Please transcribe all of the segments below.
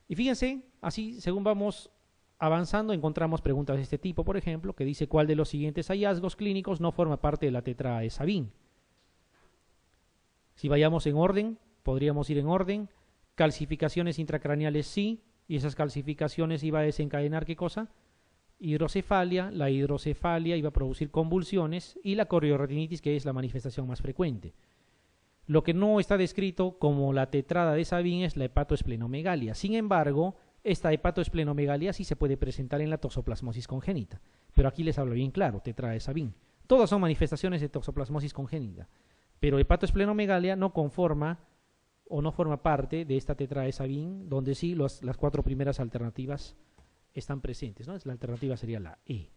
Y fíjense, así según vamos avanzando, encontramos preguntas de este tipo, por ejemplo, que dice cuál de los siguientes hallazgos clínicos no forma parte de la tetra de Sabin. Si vayamos en orden, podríamos ir en orden. Calcificaciones intracraneales sí, y esas calcificaciones iba a desencadenar ¿qué cosa? Hidrocefalia. La hidrocefalia iba a producir convulsiones y la corioretinitis, que es la manifestación más frecuente. Lo que no está descrito como la tetrada de Sabin es la hepatoesplenomegalia. Sin embargo, esta hepatoesplenomegalia sí se puede presentar en la toxoplasmosis congénita. Pero aquí les hablo bien claro, tetrada de Sabin. Todas son manifestaciones de toxoplasmosis congénita. Pero hepatoesplenomegalia no conforma o no forma parte de esta tetrada de Sabin, donde sí las 4 primeras alternativas están presentes, ¿no? La alternativa sería la E.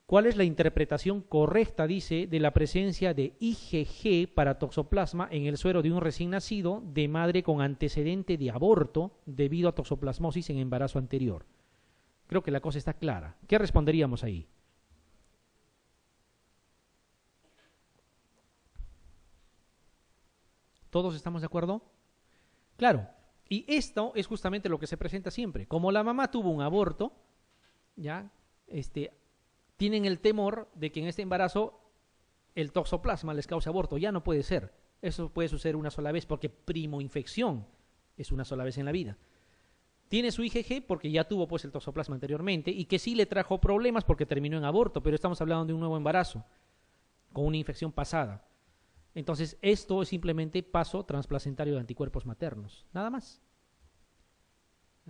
¿Cuál es la interpretación correcta, dice, de la presencia de IgG para toxoplasma en el suero de un recién nacido de madre con antecedente de aborto debido a toxoplasmosis en embarazo anterior? Creo que la cosa está clara. ¿Qué responderíamos ahí? ¿Todos estamos de acuerdo? Claro. Y esto es justamente lo que se presenta siempre. Como la mamá tuvo un aborto, ya, tienen el temor de que en este embarazo el toxoplasma les cause aborto. Ya no puede ser. Eso puede suceder una sola vez porque primoinfección es una sola vez en la vida. Tiene su IgG porque ya tuvo pues el toxoplasma anteriormente y que sí le trajo problemas porque terminó en aborto, pero estamos hablando de un nuevo embarazo con una infección pasada. Entonces, esto es simplemente paso transplacentario de anticuerpos maternos, nada más.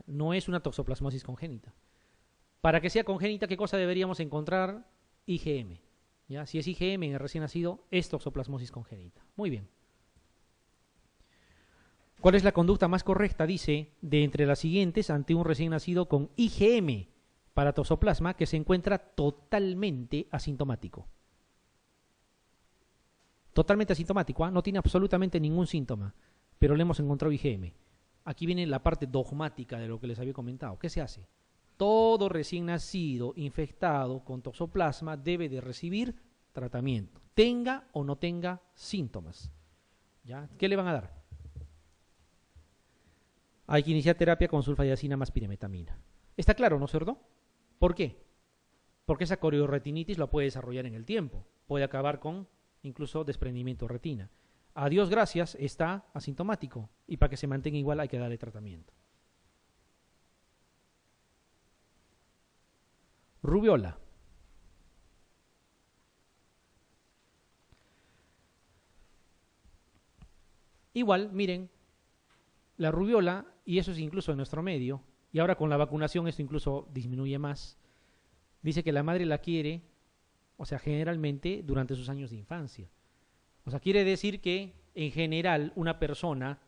No es una toxoplasmosis congénita. Para que sea congénita, ¿qué cosa deberíamos encontrar? IgM. ¿Ya? Si es IgM en el recién nacido, es toxoplasmosis congénita. Muy bien. ¿Cuál es la conducta más correcta? Dice, de entre las siguientes, ante un recién nacido con IgM para toxoplasma que se encuentra totalmente asintomático. Totalmente asintomático, ¿eh? No tiene absolutamente ningún síntoma, pero le hemos encontrado IgM. Aquí viene la parte dogmática de lo que les había comentado. ¿Qué se hace? Todo recién nacido infectado con toxoplasma debe de recibir tratamiento, tenga o no tenga síntomas. ¿Ya? ¿Qué le van a dar? Hay que iniciar terapia con sulfadiazina más piremetamina. ¿Está claro, no es cierto? ¿Por qué? Porque esa corioretinitis la puede desarrollar en el tiempo. Puede acabar con incluso desprendimiento de retina. A Dios gracias, está asintomático y para que se mantenga igual hay que darle tratamiento. Rubiola. Igual, miren, la rubiola, y eso es incluso en nuestro medio, y ahora con la vacunación esto incluso disminuye más, dice que la madre la quiere, o sea, generalmente durante sus años de infancia. O sea, quiere decir que en general una persona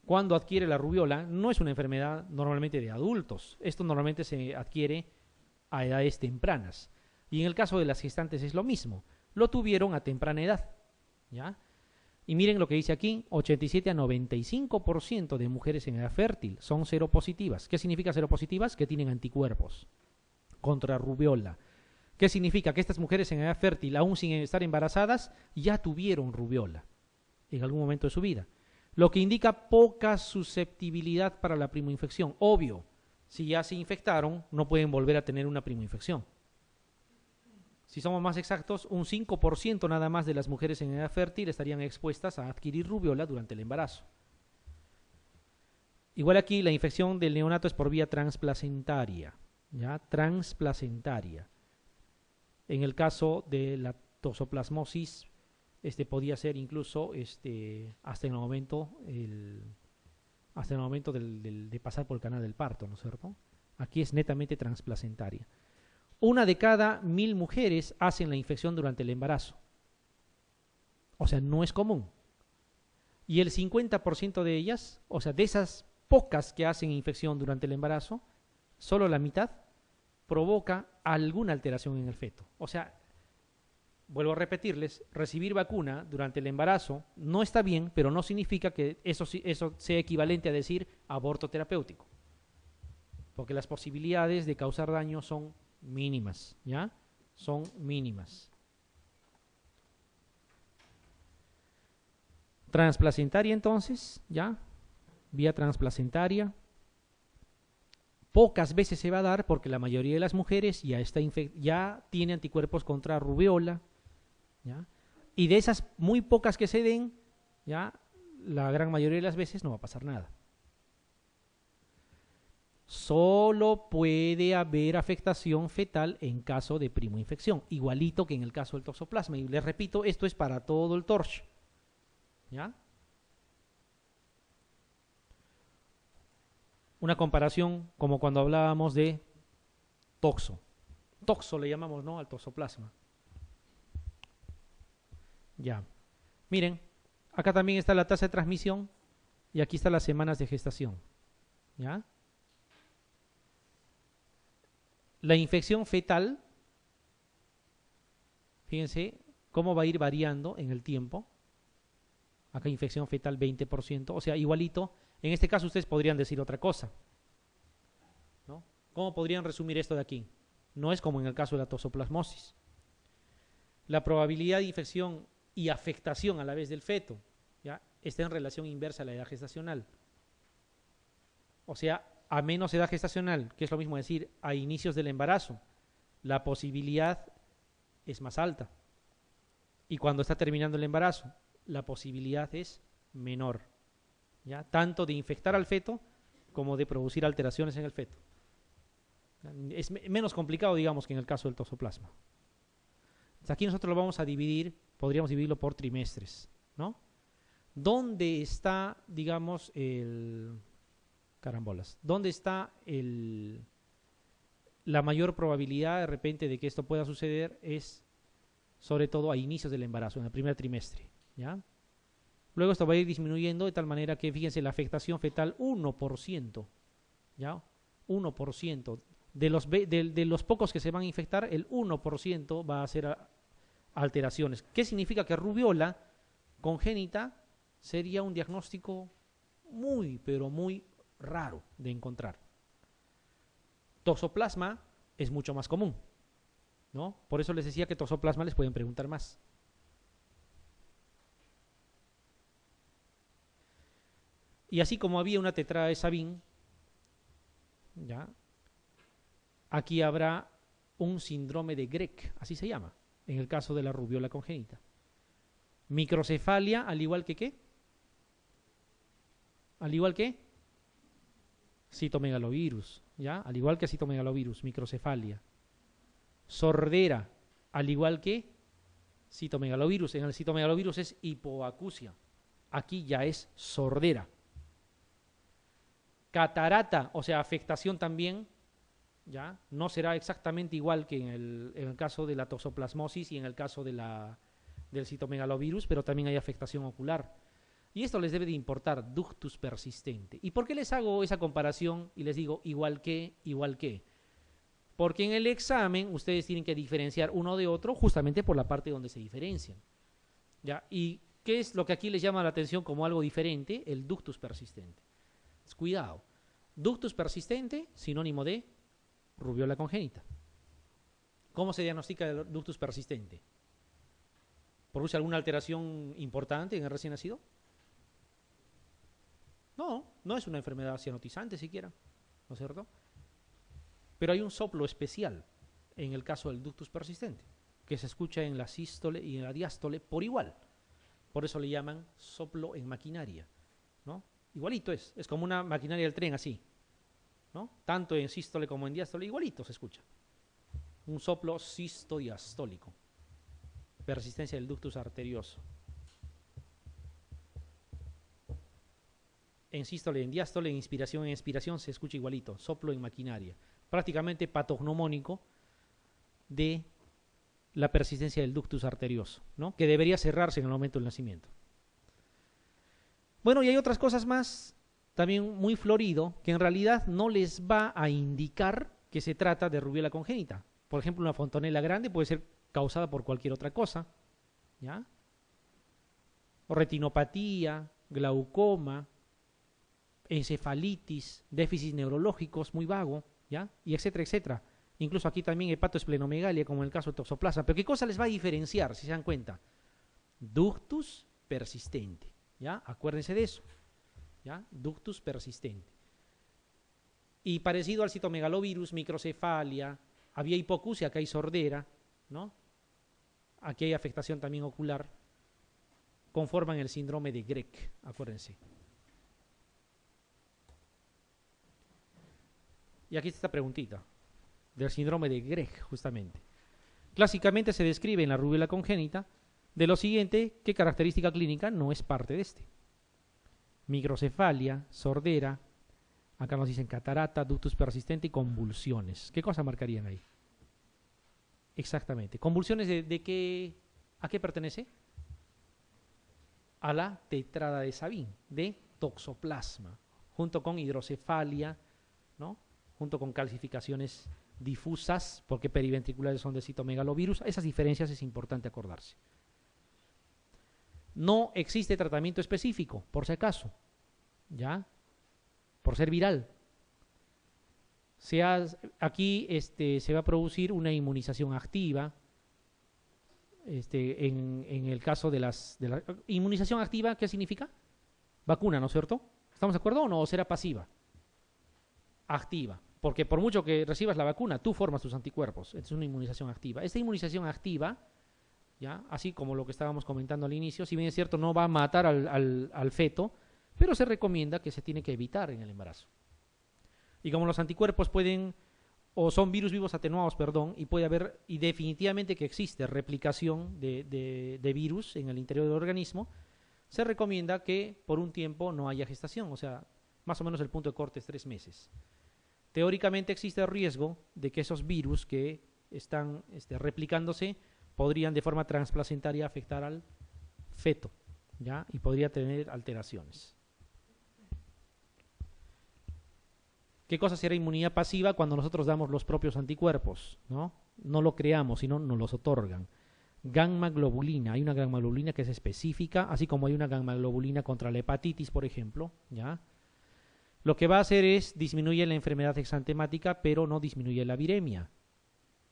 cuando adquiere la rubiola no es una enfermedad normalmente de adultos. Esto normalmente se adquiere a edades tempranas. Y en el caso de las gestantes es lo mismo. Lo tuvieron a temprana edad. ¿Ya? Y miren lo que dice aquí, 87 a 95% de mujeres en edad fértil son seropositivas. ¿Qué significa seropositivas? Que tienen anticuerpos contra rubiola. ¿Qué significa? Que estas mujeres en edad fértil, aún sin estar embarazadas, ya tuvieron rubiola en algún momento de su vida. Lo que indica poca susceptibilidad para la primoinfección. Obvio, si ya se infectaron, no pueden volver a tener una primoinfección. Si somos más exactos, un 5% nada más de las mujeres en edad fértil estarían expuestas a adquirir rubiola durante el embarazo. Igual aquí la infección del neonato es por vía transplacentaria. ¿Ya? Transplacentaria. En el caso de la toxoplasmosis, podía ser incluso hasta en el momento, de pasar por el canal del parto, ¿no es cierto? Aquí es netamente transplacentaria. 1 de cada 1000 mujeres hacen la infección durante el embarazo. O sea, no es común. Y el 50% de ellas, o sea, de esas pocas que hacen infección durante el embarazo, solo la mitad provoca alguna alteración en el feto. O sea, vuelvo a repetirles, recibir vacuna durante el embarazo no está bien, pero no significa que eso sea equivalente a decir aborto terapéutico. Porque las posibilidades de causar daño son mínimas, ¿ya? Son mínimas. Transplacentaria entonces, ¿ya? vía transplacentaria. Pocas veces se va a dar porque la mayoría de las mujeres ya tiene anticuerpos contra rubiola, ¿ya? Y de esas muy pocas que se den, ya la gran mayoría de las veces no va a pasar nada. Solo puede haber afectación fetal en caso de primoinfección, igualito que en el caso del toxoplasma. Y les repito, esto es para todo el torch, ¿ya? Una comparación como cuando hablábamos de toxo. Toxo le llamamos, ¿no?, al toxoplasma. Ya. Miren, acá también está la tasa de transmisión y aquí están las semanas de gestación. ¿Ya? La infección fetal, fíjense cómo va a ir variando en el tiempo. Acá infección fetal 20%, o sea, igualito. En este caso ustedes podrían decir otra cosa, ¿no? ¿Cómo podrían resumir esto de aquí? No es como en el caso de la toxoplasmosis. La probabilidad de infección y afectación a la vez del feto, ¿ya?, está en relación inversa a la edad gestacional. O sea, a menos edad gestacional, que es lo mismo decir a inicios del embarazo, la posibilidad es más alta. Y cuando está terminando el embarazo, la posibilidad es menor, ¿ya?, tanto de infectar al feto como de producir alteraciones en el feto. Es menos complicado, digamos, que en el caso del toxoplasma. Entonces, aquí nosotros lo vamos a dividir, podríamos dividirlo por trimestres, ¿no? ¿Dónde está, digamos, ¿dónde está la mayor probabilidad de repente de que esto pueda suceder? Es sobre todo a inicios del embarazo, en el primer trimestre, ¿ya? Luego esto va a ir disminuyendo de tal manera que, fíjense, la afectación fetal 1%, ¿ya? 1%. De los pocos que se van a infectar, el 1% va a hacer alteraciones. ¿Qué significa? Que rubiola congénita sería un diagnóstico muy, pero muy raro de encontrar. Toxoplasma es mucho más común, ¿no? Por eso les decía que toxoplasma les pueden preguntar más. Y así como había una tetrada de Sabin, ¿ya?, aquí habrá un síndrome de Grech, así se llama, en el caso de la rubiola congénita. Microcefalia, al igual que ¿qué? Al igual que citomegalovirus, ¿ya? Al igual que citomegalovirus, microcefalia. Sordera, al igual que citomegalovirus. En el citomegalovirus es hipoacusia. Aquí ya es sordera. Catarata, o sea, afectación también, ¿ya? No será exactamente igual que en el caso de la toxoplasmosis y en el caso del citomegalovirus, pero también hay afectación ocular. Y esto les debe de importar, ductus persistente. ¿Y por qué les hago esa comparación y les digo igual que, igual que? Porque en el examen ustedes tienen que diferenciar uno de otro justamente por la parte donde se diferencian, ¿ya? ¿Y qué es lo que aquí les llama la atención como algo diferente? El ductus persistente. Cuidado, ductus persistente, sinónimo de rubiola congénita. ¿Cómo se diagnostica el ductus persistente? ¿Produce alguna alteración importante en el recién nacido? No, no es una enfermedad cianotizante siquiera, ¿no es cierto? Pero hay un soplo especial en el caso del ductus persistente, que se escucha en la sístole y en la diástole por igual. Por eso le llaman soplo en maquinaria, ¿no? Igualito es como una maquinaria del tren así, ¿no? Tanto en sístole como en diástole, igualito se escucha. Un soplo sistodiastólico. Persistencia del ductus arterioso. En sístole, en diástole, en inspiración, en expiración se escucha igualito, soplo en maquinaria. Prácticamente patognomónico de la persistencia del ductus arterioso, ¿no?, que debería cerrarse en el momento del nacimiento. Bueno, y hay otras cosas más, también muy florido, que en realidad no les va a indicar que se trata de rubiola congénita. Por ejemplo, una fontanela grande puede ser causada por cualquier otra cosa, ¿ya? O retinopatía, glaucoma, encefalitis, déficits neurológicos muy vago, ¿ya? Y etcétera, etcétera. Incluso aquí también hepatoesplenomegalia, como en el caso de toxoplasma. Pero ¿qué cosa les va a diferenciar, si se dan cuenta? Ductus persistente, ¿ya? Acuérdense de eso. ¿ya? Ductus persistente. Y parecido al citomegalovirus, microcefalia, había hipoacusia, acá hay sordera, ¿no? Aquí hay afectación también ocular, conforman el síndrome de Grech, acuérdense. Y aquí está esta preguntita, del síndrome de Grech, justamente. Clásicamente se describe en la rubiola congénita de lo siguiente, ¿qué característica clínica no es parte de este? Microcefalia, sordera, acá nos dicen catarata, ductus persistente y convulsiones. ¿Qué cosa marcarían ahí? Exactamente. ¿Convulsiones de qué? ¿A qué pertenece? A la tetrada de Sabin, de toxoplasma, junto con hidrocefalia, ¿no? Junto con calcificaciones difusas, porque periventriculares son de citomegalovirus. Esas diferencias es importante acordarse. No existe tratamiento específico, por si acaso, ¿ya? Por ser viral. Aquí se va a producir una inmunización activa. En el caso de la inmunización activa, ¿qué significa? Vacuna, ¿no es cierto? ¿Estamos de acuerdo o no? ¿O será pasiva? Activa. Porque por mucho que recibas la vacuna, tú formas tus anticuerpos. Es una inmunización activa. Esta inmunización activa, ¿ya? Así como lo que estábamos comentando al inicio, si bien es cierto, no va a matar al feto, pero se recomienda que se tiene que evitar en el embarazo. Y como los anticuerpos pueden, o son virus vivos atenuados, perdón, y puede haber, y definitivamente que existe replicación de virus en el interior del organismo, se recomienda que por un tiempo no haya gestación, o sea, más o menos el punto de corte es 3 meses. Teóricamente existe el riesgo de que esos virus que están replicándose podrían de forma transplacentaria afectar al feto, ¿ya? Y podría tener alteraciones. ¿Qué cosa será inmunidad pasiva? Cuando nosotros damos los propios anticuerpos, ¿no? No lo creamos, sino nos los otorgan. Gamma globulina, hay una gamma globulina que es específica, así como hay una gamma globulina contra la hepatitis, por ejemplo, ¿ya? Lo que va a hacer es disminuye la enfermedad exantemática, pero no disminuye la viremia,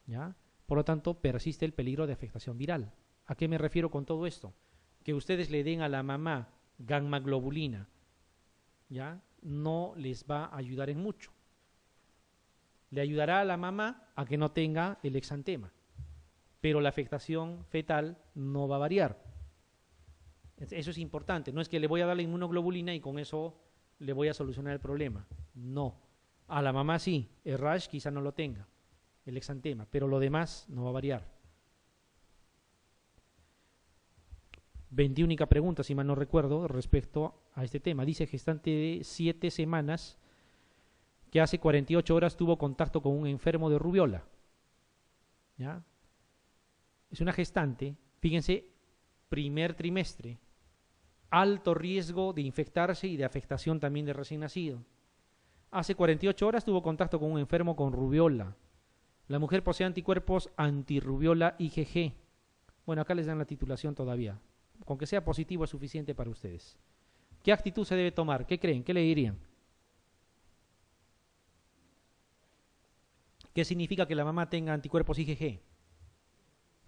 ¿ya? Por lo tanto, persiste el peligro de afectación viral. ¿A qué me refiero con todo esto? Que ustedes le den a la mamá gamma globulina, ¿ya? No les va a ayudar en mucho. Le ayudará a la mamá a que no tenga el exantema, pero la afectación fetal no va a variar. Eso es importante. No es que le voy a dar la inmunoglobulina y con eso le voy a solucionar el problema. No. A la mamá sí, el rash quizá no lo tenga, el exantema, pero lo demás no va a variar. 21 pregunta, si mal no recuerdo, respecto a este tema. Dice gestante de 7 semanas que hace 48 horas tuvo contacto con un enfermo de rubiola. ¿Ya? Es una gestante, fíjense, primer trimestre, alto riesgo de infectarse y de afectación también de recién nacido. Hace 48 horas tuvo contacto con un enfermo con rubiola. La mujer posee anticuerpos antirrubiola IgG. Bueno, acá les dan la titulación todavía. Con que sea positivo es suficiente para ustedes. ¿Qué actitud se debe tomar? ¿Qué creen? ¿Qué le dirían? ¿Qué significa que la mamá tenga anticuerpos IgG?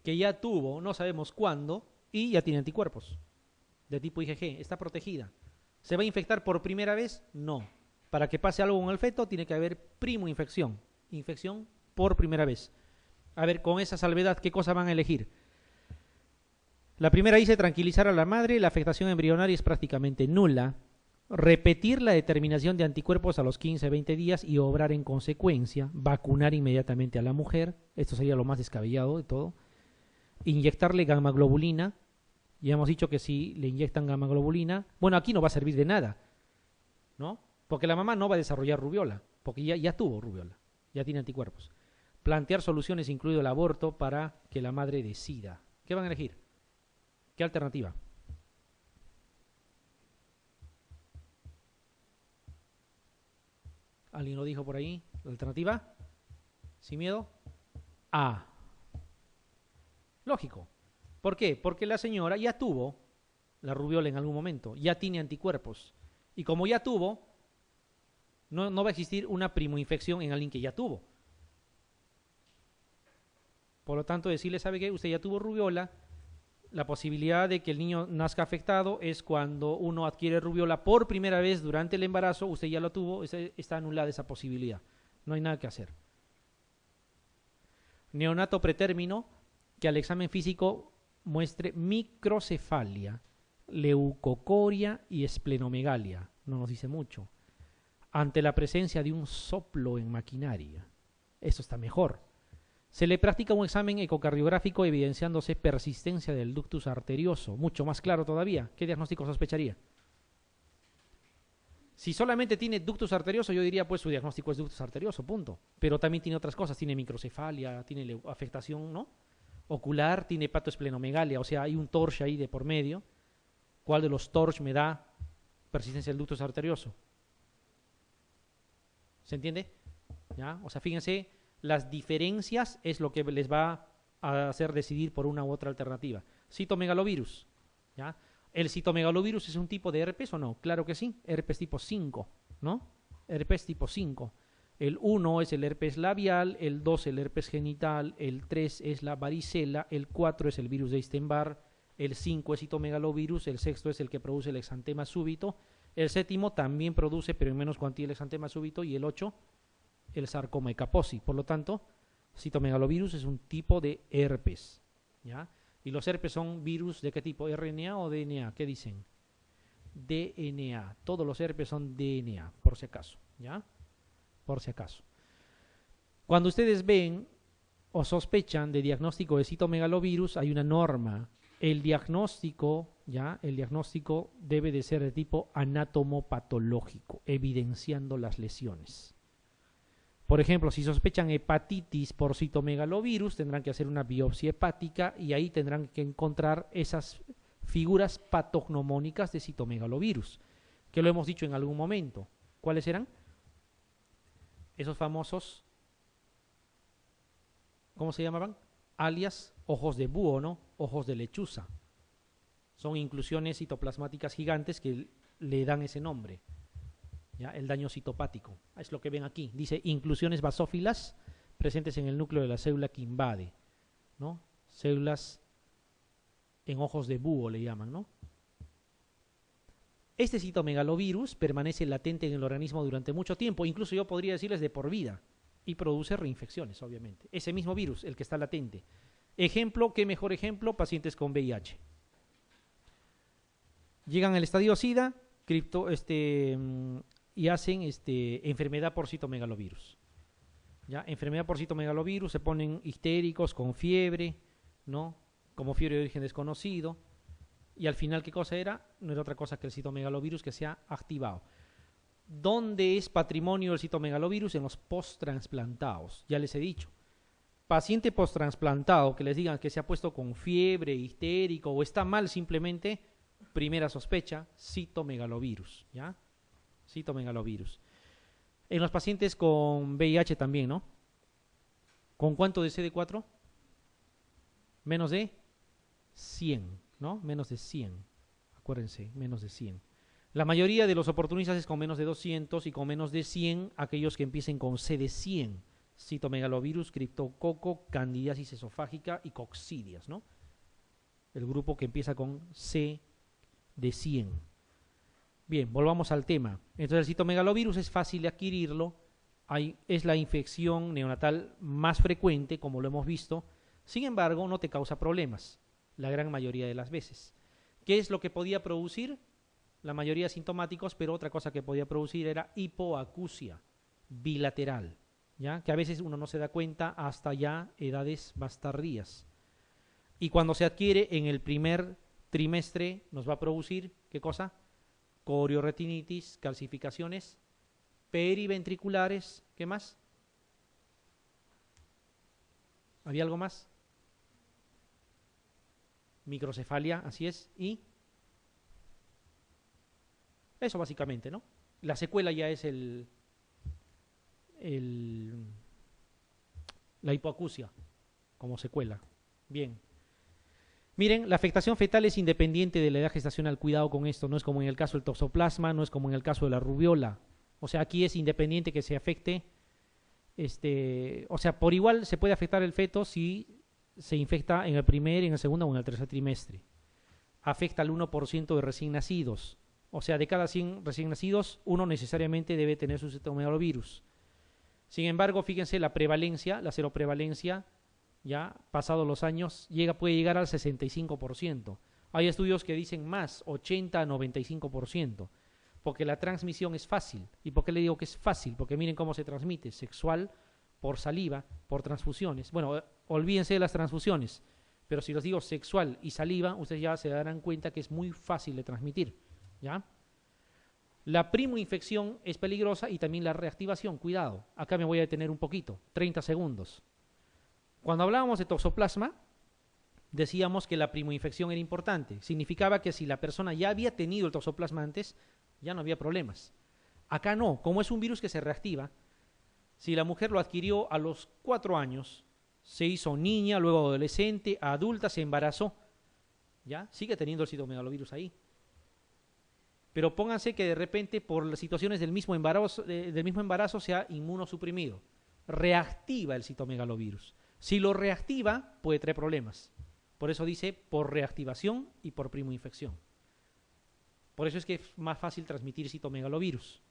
Que ya tuvo, no sabemos cuándo, y ya tiene anticuerpos de tipo IgG. Está protegida. ¿Se va a infectar por primera vez? No. Para que pase algo con el feto tiene que haber primo infección. Infección por primera vez. A ver, con esa salvedad, ¿qué cosa van a elegir? La primera dice tranquilizar a la madre, la afectación embrionaria es prácticamente nula. Repetir la determinación de anticuerpos a los 15-20 días y obrar en consecuencia. Vacunar inmediatamente a la mujer. Esto sería lo más descabellado de todo. Inyectarle gamma globulina. Ya hemos dicho que si le inyectan gamma globulina, bueno, aquí no va a servir de nada, ¿no? Porque la mamá no va a desarrollar rubiola, porque ya tuvo rubiola, ya tiene anticuerpos. Plantear soluciones, incluido el aborto, para que la madre decida. ¿Qué van a elegir? ¿Qué alternativa? ¿Alguien lo dijo por ahí? ¿La alternativa? ¿Sin miedo? A. Lógico. ¿Por qué? Porque la señora ya tuvo la rubiola en algún momento, ya tiene anticuerpos. Y como ya tuvo, no va a existir una primoinfección en alguien que ya tuvo. Por lo tanto, decirle, ¿sabe qué? Usted ya tuvo rubiola, La posibilidad de que el niño nazca afectado es cuando uno adquiere rubiola por primera vez durante el embarazo, usted ya lo tuvo, está anulada esa posibilidad. No hay nada que hacer. Neonato pretérmino, que al examen físico muestre microcefalia, leucocoria y esplenomegalia. No nos dice mucho. Ante la presencia de un soplo en maquinaria. Eso está mejor. Se le practica un examen ecocardiográfico evidenciándose persistencia del ductus arterioso. Mucho más claro todavía. ¿Qué diagnóstico sospecharía? Si solamente tiene ductus arterioso, yo diría pues su diagnóstico es ductus arterioso, punto. Pero también tiene otras cosas. Tiene microcefalia, tiene afectación, ¿no?, ocular, tiene hepatoesplenomegalia. O sea, hay un torch ahí de por medio. ¿Cuál de los torch me da persistencia del ductus arterioso? ¿Se entiende? ¿Ya? O sea, fíjense, las diferencias es lo que les va a hacer decidir por una u otra alternativa. Citomegalovirus, ¿ya? ¿El citomegalovirus es un tipo de herpes o no? Claro que sí, herpes tipo 5, ¿no? Herpes tipo 5. El 1 es el herpes labial, el 2 el herpes genital, el 3 es la varicela, el 4 es el virus de Epstein-Barr, el 5 es citomegalovirus, el sexto es el que produce el exantema súbito, el séptimo también produce, pero en menos cuantía, el exantema súbito, y el 8, el sarcoma de Kaposi. Por lo tanto, citomegalovirus es un tipo de herpes, ¿ya? Y los herpes son virus ¿de qué tipo? ¿RNA o DNA? ¿Qué dicen? DNA. Todos los herpes son DNA, por si acaso, ¿ya? Por si acaso. Cuando ustedes ven o sospechan de diagnóstico de citomegalovirus, hay una norma. El diagnóstico, ¿ya? El diagnóstico debe de ser de tipo anatomopatológico, evidenciando las lesiones. Por ejemplo, si sospechan hepatitis por citomegalovirus, tendrán que hacer una biopsia hepática y ahí tendrán que encontrar esas figuras patognomónicas de citomegalovirus, que lo hemos dicho en algún momento. ¿Cuáles eran? Esos famosos, ¿cómo se llamaban? Alias ojos de búho, ¿no? Ojos de lechuza. Son inclusiones citoplasmáticas gigantes que le dan ese nombre. ¿Ya? El daño citopático. Es lo que ven aquí. Dice inclusiones basófilas presentes en el núcleo de la célula que invade, ¿no? Células en ojos de búho le llaman, ¿no? Este citomegalovirus permanece latente en el organismo durante mucho tiempo, incluso yo podría decirles de por vida, y produce reinfecciones, obviamente. Ese mismo virus, el que está latente. Ejemplo, ¿qué mejor ejemplo? Pacientes con VIH. Llegan al estadio SIDA, y hacen enfermedad por citomegalovirus. ¿Ya? Enfermedad por citomegalovirus, se ponen histéricos, con fiebre, ¿no? Como fiebre de origen desconocido. Y al final, ¿qué cosa era? No era otra cosa que el citomegalovirus que se ha activado. ¿Dónde es patrimonio del citomegalovirus? En los post-transplantados. Ya les he dicho. Paciente post-trasplantado que les digan que se ha puesto con fiebre, histérico o está mal simplemente, primera sospecha, citomegalovirus, ¿ya? Citomegalovirus. En los pacientes con VIH también, ¿no? ¿Con cuánto de CD4? Menos de 100, ¿no? Menos de 100. Acuérdense, menos de 100. La mayoría de los oportunistas es con menos de 200 y con menos de 100 aquellos que empiecen con CD100. Citomegalovirus, criptococo, candidiasis esofágica y coccidias, ¿no? El grupo que empieza con C de 100. Bien, volvamos al tema. Entonces el citomegalovirus es fácil de adquirirlo, es la infección neonatal más frecuente, como lo hemos visto. Sin embargo, no te causa problemas, la gran mayoría de las veces. ¿Qué es lo que podía producir? La mayoría sintomáticos, pero otra cosa que podía producir era hipoacusia bilateral, ¿ya? Que a veces uno no se da cuenta hasta ya edades más tardías. Y cuando se adquiere en el primer trimestre, nos va a producir, ¿qué cosa? Corioretinitis, calcificaciones periventriculares, ¿qué más? ¿Había algo más? Microcefalia, así es, y eso básicamente, ¿no? La secuela ya es la hipoacusia como secuela. Bien. Miren, la afectación fetal es independiente de la edad gestacional. Cuidado con esto, no es como en el caso del toxoplasma, no es como en el caso de la rubiola. O sea, aquí es independiente que se afecte, o sea, por igual se puede afectar el feto si se infecta en el primer, en el segundo o en el tercer trimestre. afecta al 1% de recién nacidos. O sea, de cada 100 recién nacidos, uno necesariamente debe tener su citomegalovirus. Sin embargo, fíjense la prevalencia, la seroprevalencia, ya pasados los años, puede llegar al 65%. Hay estudios que dicen más, 80 a 95%, porque la transmisión es fácil. ¿Y por qué le digo que es fácil? Porque miren cómo se transmite, sexual, por saliva, por transfusiones. Bueno, olvídense de las transfusiones, pero si les digo sexual y saliva, ustedes ya se darán cuenta que es muy fácil de transmitir, ¿ya? La primoinfección es peligrosa y también la reactivación, cuidado. Acá me voy a detener un poquito, 30 segundos. Cuando hablábamos de toxoplasma, decíamos que la primoinfección era importante. Significaba que si la persona ya había tenido el toxoplasma antes, ya no había problemas. Acá no, como es un virus que se reactiva, si la mujer lo adquirió a los 4 años, se hizo niña, luego adolescente, adulta, se embarazó, ¿ya? Sigue teniendo el citomegalovirus ahí. Pero pónganse que de repente por las situaciones del mismo embarazo sea inmunosuprimido. Reactiva el citomegalovirus. Si lo reactiva, puede traer problemas. Por eso dice por reactivación y por primoinfección. Por eso es que es más fácil transmitir citomegalovirus.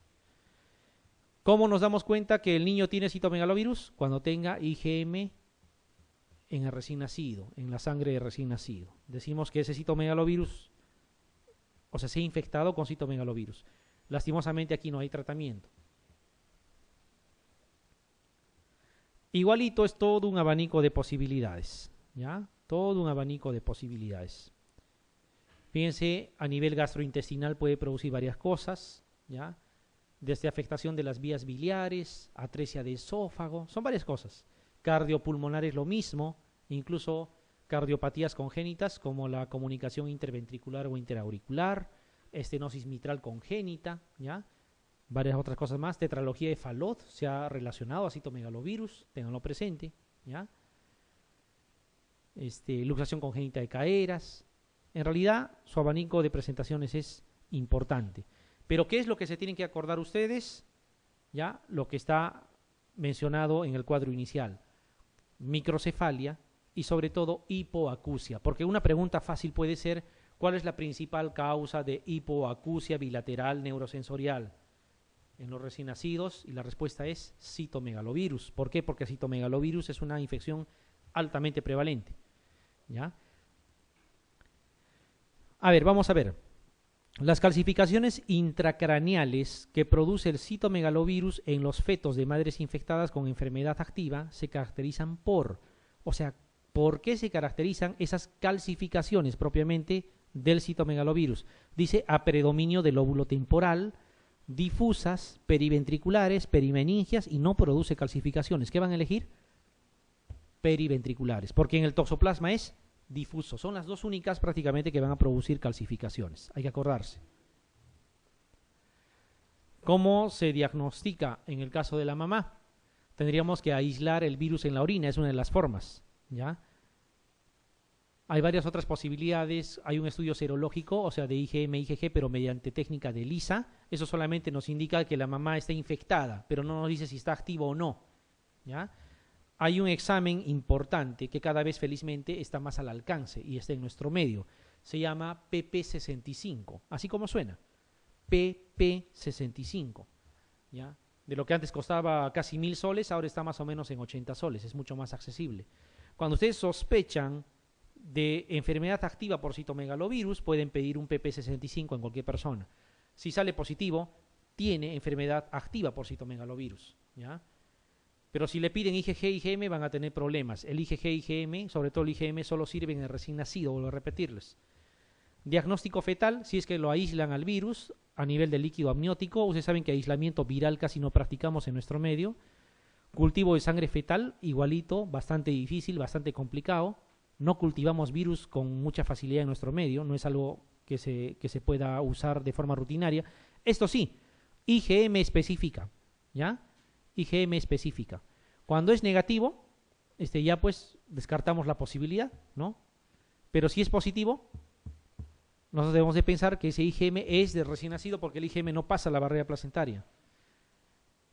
¿Cómo nos damos cuenta que el niño tiene citomegalovirus? Cuando tenga IgM en el recién nacido, en la sangre de recién nacido. Decimos que ese citomegalovirus, o sea, se ha infectado con citomegalovirus. Lastimosamente aquí no hay tratamiento. Igualito es todo un abanico de posibilidades, ¿ya? Todo un abanico de posibilidades. Fíjense, a nivel gastrointestinal puede producir varias cosas, ¿ya? Desde afectación de las vías biliares, atresia de esófago, son varias cosas. Cardiopulmonar es lo mismo, incluso cardiopatías congénitas como la comunicación interventricular o interauricular, estenosis mitral congénita, ¿ya? Varias otras cosas más. Tetralogía de Fallot se ha relacionado a citomegalovirus, ténganlo presente, ¿ya? Luxación congénita de caderas. En realidad, su abanico de presentaciones es importante. Pero ¿qué es lo que se tienen que acordar ustedes? ¿Ya? Lo que está mencionado en el cuadro inicial. Microcefalia y sobre todo hipoacusia. Porque una pregunta fácil puede ser, ¿cuál es la principal causa de hipoacusia bilateral neurosensorial en los recién nacidos? Y la respuesta es citomegalovirus. ¿Por qué? Porque citomegalovirus es una infección altamente prevalente, ¿ya? A ver, vamos a ver. Las calcificaciones intracraneales que produce el citomegalovirus en los fetos de madres infectadas con enfermedad activa se caracterizan por, o sea, ¿por qué se caracterizan esas calcificaciones propiamente del citomegalovirus? Dice a predominio del lóbulo temporal, difusas, periventriculares, perimeningias y no produce calcificaciones. ¿Qué van a elegir? Periventriculares, porque en el toxoplasma es difuso. Son las dos únicas prácticamente que van a producir calcificaciones. Hay que acordarse. ¿Cómo se diagnostica en el caso de la mamá? Tendríamos que aislar el virus en la orina, es una de las formas, ¿ya? Hay varias otras posibilidades. Hay un estudio serológico, o sea, de IgM, IgG, pero mediante técnica de ELISA. Eso solamente nos indica que la mamá está infectada, pero no nos dice si está activo o no, ¿ya? Hay un examen importante que cada vez felizmente está más al alcance y está en nuestro medio. Se llama PP65, así como suena, PP65, ¿ya? De lo que antes costaba casi 1.000 soles, ahora está más o menos en 80 soles, es mucho más accesible. Cuando ustedes sospechan de enfermedad activa por citomegalovirus, pueden pedir un PP65 en cualquier persona. Si sale positivo, tiene enfermedad activa por citomegalovirus, ¿ya? Pero si le piden IgG, IgM van a tener problemas. El IgG, IgM, sobre todo el IgM, solo sirve en el recién nacido, vuelvo a repetirles. Diagnóstico fetal, si es que lo aíslan al virus a nivel del líquido amniótico. Ustedes saben que aislamiento viral casi no practicamos en nuestro medio. Cultivo de sangre fetal, igualito, bastante difícil, bastante complicado. No cultivamos virus con mucha facilidad en nuestro medio, no es algo que se pueda usar de forma rutinaria. Esto sí, IgM específica, ¿ya? IgM específica. Cuando es negativo, ya pues descartamos la posibilidad, ¿no? Pero si es positivo, nosotros debemos de pensar que ese IgM es de recién nacido porque el IgM no pasa la barrera placentaria.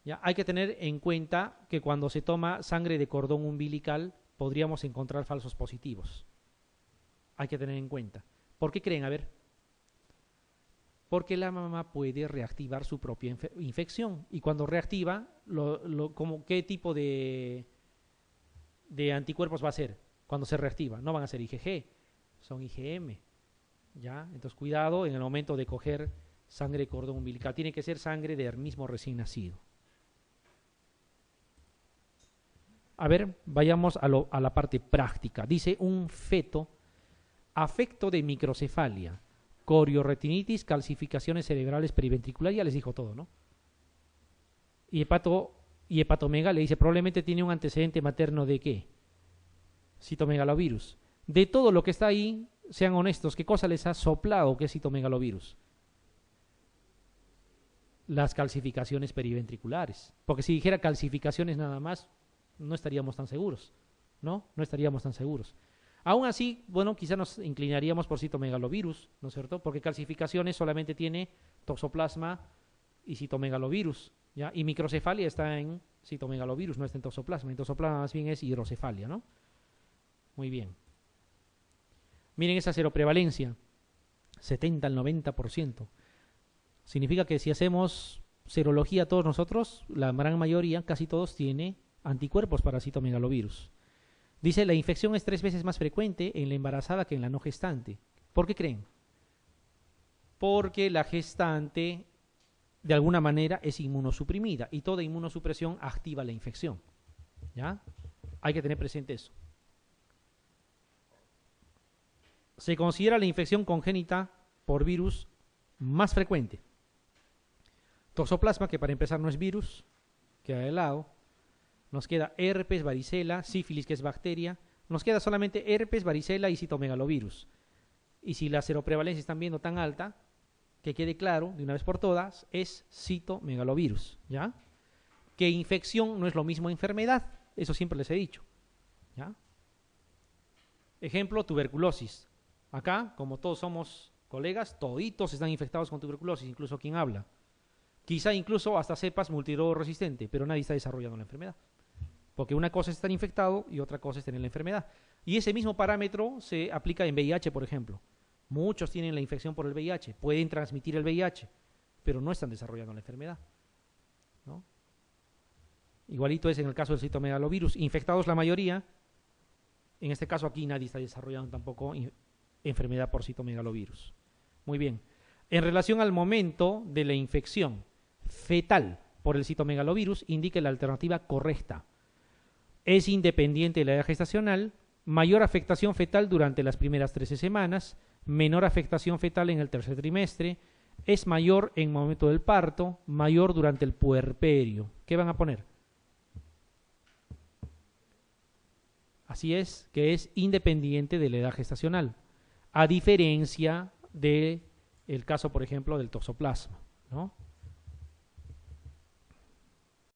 ¿Ya? Hay que tener en cuenta que cuando se toma sangre de cordón umbilical podríamos encontrar falsos positivos. Hay que tener en cuenta. ¿Por qué creen? A ver. Porque la mamá puede reactivar su propia infección. Y cuando reactiva, ¿qué tipo de anticuerpos va a ser cuando se reactiva? No van a ser IgG, son IgM. ¿Ya? Entonces, cuidado en el momento de coger sangre de cordón umbilical. Tiene que ser sangre del mismo recién nacido. A ver, vayamos a la parte práctica. Dice un feto, afecto de microcefalia, corioretinitis, calcificaciones cerebrales periventriculares, ya les dijo todo, ¿no? Y hepatomegalia, le dice, probablemente tiene un antecedente materno de ¿qué? Citomegalovirus. De todo lo que está ahí, sean honestos, ¿qué cosa les ha soplado que es citomegalovirus? Las calcificaciones periventriculares. Porque si dijera calcificaciones nada más, no estaríamos tan seguros, ¿no? No estaríamos tan seguros. Aún así, bueno, quizá nos inclinaríamos por citomegalovirus, ¿no es cierto? Porque calcificaciones solamente tiene toxoplasma y citomegalovirus, ¿ya? Y microcefalia está en citomegalovirus, no está en toxoplasma. En toxoplasma más bien es hidrocefalia, ¿no? Muy bien. Miren esa seroprevalencia, 70 al 90%. Significa que si hacemos serología todos nosotros, la gran mayoría, casi todos, tiene anticuerpos para citomegalovirus. Dice, la infección es 3 veces más frecuente en la embarazada que en la no gestante. ¿Por qué creen? Porque la gestante, de alguna manera, es inmunosuprimida y toda inmunosupresión activa la infección. ¿Ya? Hay que tener presente eso. Se considera la infección congénita por virus más frecuente. Toxoplasma, que para empezar no es virus, queda de lado. Nos queda herpes, varicela, sífilis, que es bacteria. Nos queda solamente herpes, varicela y citomegalovirus. Y si la seroprevalencia están viendo tan alta, que quede claro de una vez por todas, es citomegalovirus, ¿ya? Que infección no es lo mismo enfermedad, eso siempre les he dicho, ¿ya? Ejemplo, tuberculosis. Acá, como todos somos colegas, toditos están infectados con tuberculosis, incluso quien habla. Quizá incluso hasta cepas multiresistente, pero nadie está desarrollando la enfermedad. Porque una cosa es estar infectado y otra cosa es tener la enfermedad. Y ese mismo parámetro se aplica en VIH, por ejemplo. Muchos tienen la infección por el VIH, pueden transmitir el VIH, pero no están desarrollando la enfermedad, ¿no? Igualito es en el caso del citomegalovirus. Infectados la mayoría, en este caso aquí nadie está desarrollando tampoco enfermedad por citomegalovirus. Muy bien. En relación al momento de la infección fetal por el citomegalovirus, indique la alternativa correcta. Es independiente de la edad gestacional, mayor afectación fetal durante las primeras 13 semanas, menor afectación fetal en el tercer trimestre, es mayor en el momento del parto, mayor durante el puerperio. ¿Qué van a poner? Así es, que es independiente de la edad gestacional, a diferencia del caso, por ejemplo, del toxoplasma, ¿no?